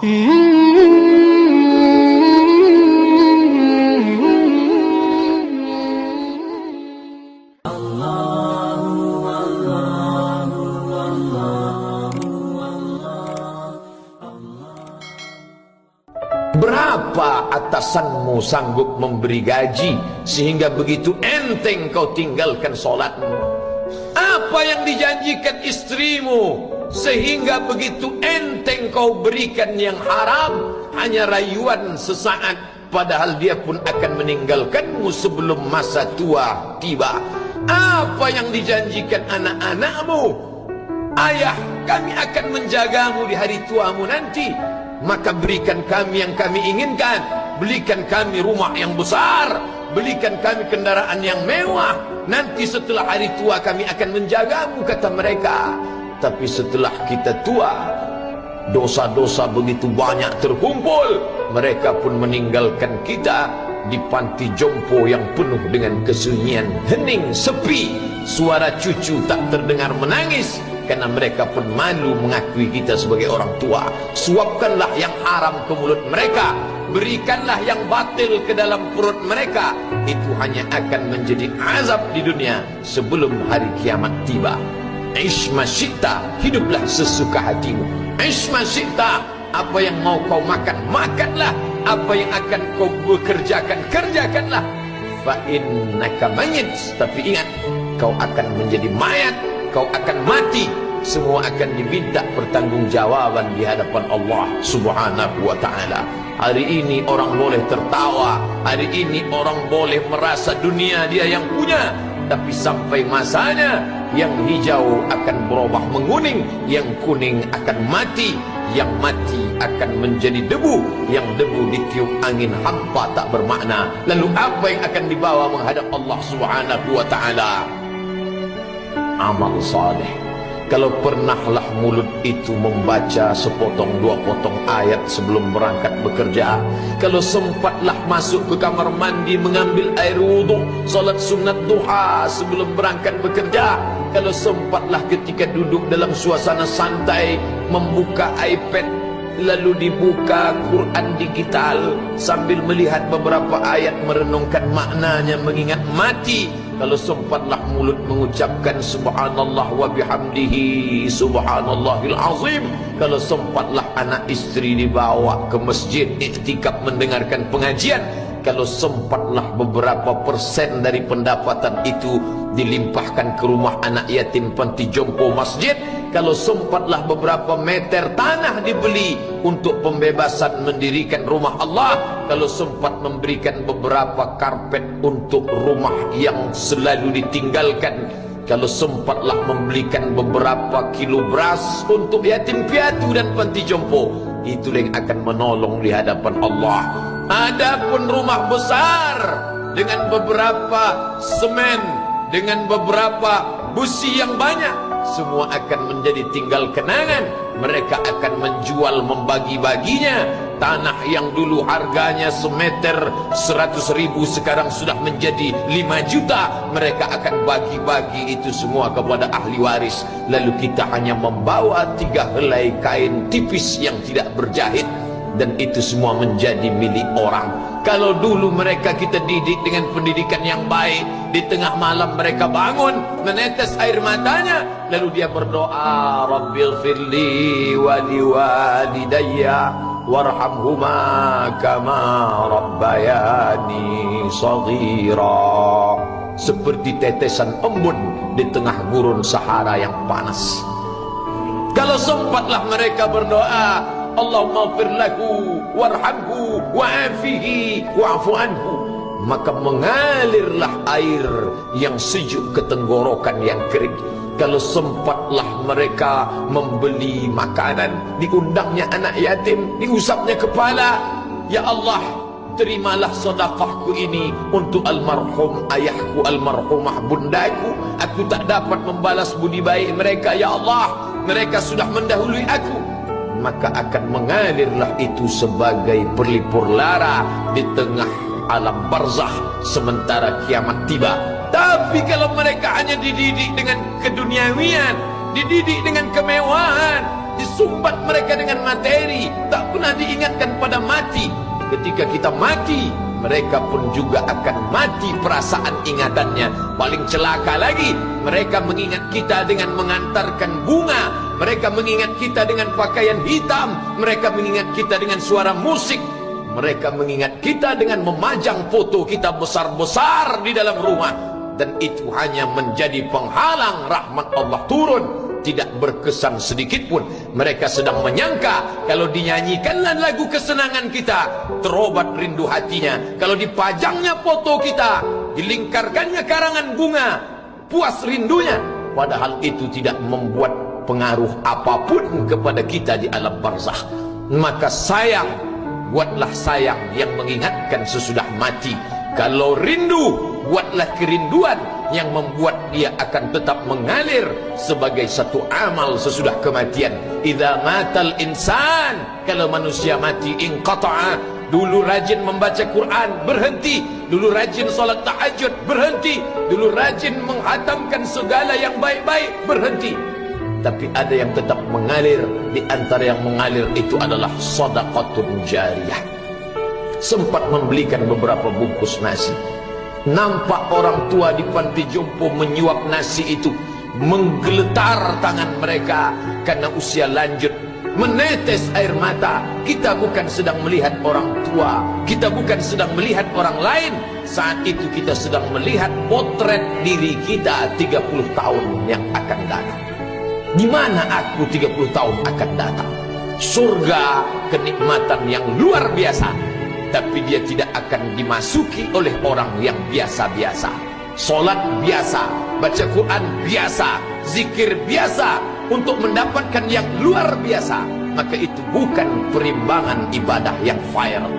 Berapa atasanmu sanggup memberi gaji sehingga begitu enteng kau tinggalkan solatmu? Apa yang dijanjikan istrimu sehingga begitu enteng kau berikan yang haram? Hanya rayuan sesaat, padahal dia pun akan meninggalkanmu sebelum masa tua tiba. Apa yang dijanjikan anak-anakmu? Ayah, kami akan menjagamu di hari tuamu nanti. Maka berikan kami yang kami inginkan. Belikan kami rumah yang besar, belikan kami kendaraan yang mewah. Nanti setelah hari tua kami akan menjagamu, kata mereka. Tapi setelah kita tua, dosa-dosa begitu banyak terkumpul, mereka pun meninggalkan kita di panti jompo yang penuh dengan kesunyian, hening, sepi. Suara cucu tak terdengar menangis, karena mereka pun malu mengakui kita sebagai orang tua. Suapkanlah yang haram ke mulut mereka, berikanlah yang batil ke dalam perut mereka. Itu hanya akan menjadi azab di dunia sebelum hari kiamat tiba. Ish masyikta, hiduplah sesuka hatimu. Ish masyikta, apa yang mau kau makan, makanlah. Apa yang akan kau bekerjakan, kerjakanlah. Fa innaka mayyit, tapi ingat, kau akan menjadi mayat, kau akan mati. Semua akan diminta pertanggungjawaban di hadapan Allah Subhanahu wa ta'ala. Hari ini orang boleh tertawa, hari ini orang boleh merasa dunia dia yang punya, tapi sampai masanya yang hijau akan berubah menguning, yang kuning akan mati, yang mati akan menjadi debu, yang debu ditiup angin hampa tak bermakna. Lalu apa yang akan dibawa menghadap Allah Subhanahu wa ta'ala? Amal saleh. Kalau pernahlah mulut itu membaca sepotong dua potong ayat sebelum berangkat bekerja, kalau sempatlah masuk ke kamar mandi mengambil air wudhu, salat sunat duha sebelum berangkat bekerja, kalau sempatlah ketika duduk dalam suasana santai membuka iPad lalu dibuka Quran digital sambil melihat beberapa ayat merenungkan maknanya mengingat mati, kalau sempatlah mulut mengucapkan subhanallah wa bihamdihi subhanallahil azim, kalau sempatlah anak istri dibawa ke masjid iktikaf mendengarkan pengajian, kalau sempatlah beberapa persen dari pendapatan itu dilimpahkan ke rumah anak yatim panti jompo masjid, kalau sempatlah beberapa meter tanah dibeli untuk pembebasan mendirikan rumah Allah, kalau sempat memberikan beberapa karpet untuk rumah yang selalu ditinggalkan, kalau sempatlah membelikan beberapa kilo beras untuk yatim piatu dan panti jompo, itulah yang akan menolong di hadapan Allah. Adapun rumah besar dengan beberapa semen, dengan beberapa busi yang banyak, semua akan menjadi tinggal kenangan. Mereka akan menjual, membagi-baginya. Tanah yang dulu harganya semeter 100.000 sekarang sudah menjadi 5 juta. Mereka akan bagi-bagi itu semua kepada ahli waris. Lalu kita hanya membawa 3 helai kain tipis yang tidak berjahit, dan itu semua menjadi milik orang. Kalau dulu mereka kita didik dengan pendidikan yang baik, di tengah malam mereka bangun menetes air matanya, lalu dia berdoa, Rabbighfirli wa liwalidayya warhamhuma kama rabbayani shaghira, seperti tetesan embun di tengah gurun Sahara yang panas. Kalau sempatlah mereka berdoa, Allahumma ighfir lahu warhamhu wa'afihi wa'fu anhu, maka mengalirlah air yang sejuk ke tenggorokan yang kering. Kalau sempatlah mereka membeli makanan, diundangnya anak yatim, diusapnya kepala, ya Allah, terimalah sedekahku ini untuk almarhum ayahku, almarhumah bundaku. Aku tak dapat membalas budi baik mereka, ya Allah, mereka sudah mendahului aku. Maka akan mengalirlah itu sebagai berlipur lara di tengah alam barzakh sementara kiamat tiba. Tapi kalau mereka hanya dididik dengan keduniawian, dididik dengan kemewahan, disumbat mereka dengan materi, tak pernah diingatkan pada mati. Ketika kita mati, mereka pun juga akan mati perasaan ingatannya. Paling celaka lagi, mereka mengingat kita dengan mengantarkan bunga, mereka mengingat kita dengan pakaian hitam, mereka mengingat kita dengan suara musik, mereka mengingat kita dengan memajang foto kita besar-besar di dalam rumah. Dan itu hanya menjadi penghalang rahmat Allah turun, tidak berkesan sedikit pun. Mereka sedang menyangka kalau dinyanyikanlah lagu kesenangan kita, terobat rindu hatinya. Kalau dipajangnya foto kita, dilingkarkannya karangan bunga, puas rindunya. Padahal itu tidak membuat pengaruh apapun kepada kita di alam barzakh. Maka sayang, buatlah sayang yang mengingatkan sesudah mati. Kalau rindu, buatlah kerinduan yang membuat dia akan tetap mengalir sebagai satu amal sesudah kematian. Idza matal insan, kalau manusia mati, inqata'a. Dulu rajin membaca Quran, berhenti. Dulu rajin salat tahajud, berhenti. Dulu rajin menghatamkan segala yang baik-baik, berhenti. Tapi ada yang tetap mengalir. Di antara yang mengalir itu adalah sedekatun jariyah. Sempat membelikan beberapa bungkus nasi, nampak orang tua di panti jompo menyuap nasi itu, menggeletar tangan mereka karena usia lanjut, menetes air mata. Kita bukan sedang melihat orang tua, kita bukan sedang melihat orang lain. Saat itu kita sedang melihat potret diri kita 30 tahun yang akan datang. Di mana aku 30 tahun akan datang? Surga, kenikmatan yang luar biasa, tapi dia tidak akan dimasuki oleh orang yang biasa-biasa. Solat biasa, baca Quran biasa, zikir biasa, untuk mendapatkan yang luar biasa. Maka itu bukan perimbangan ibadah yang viral.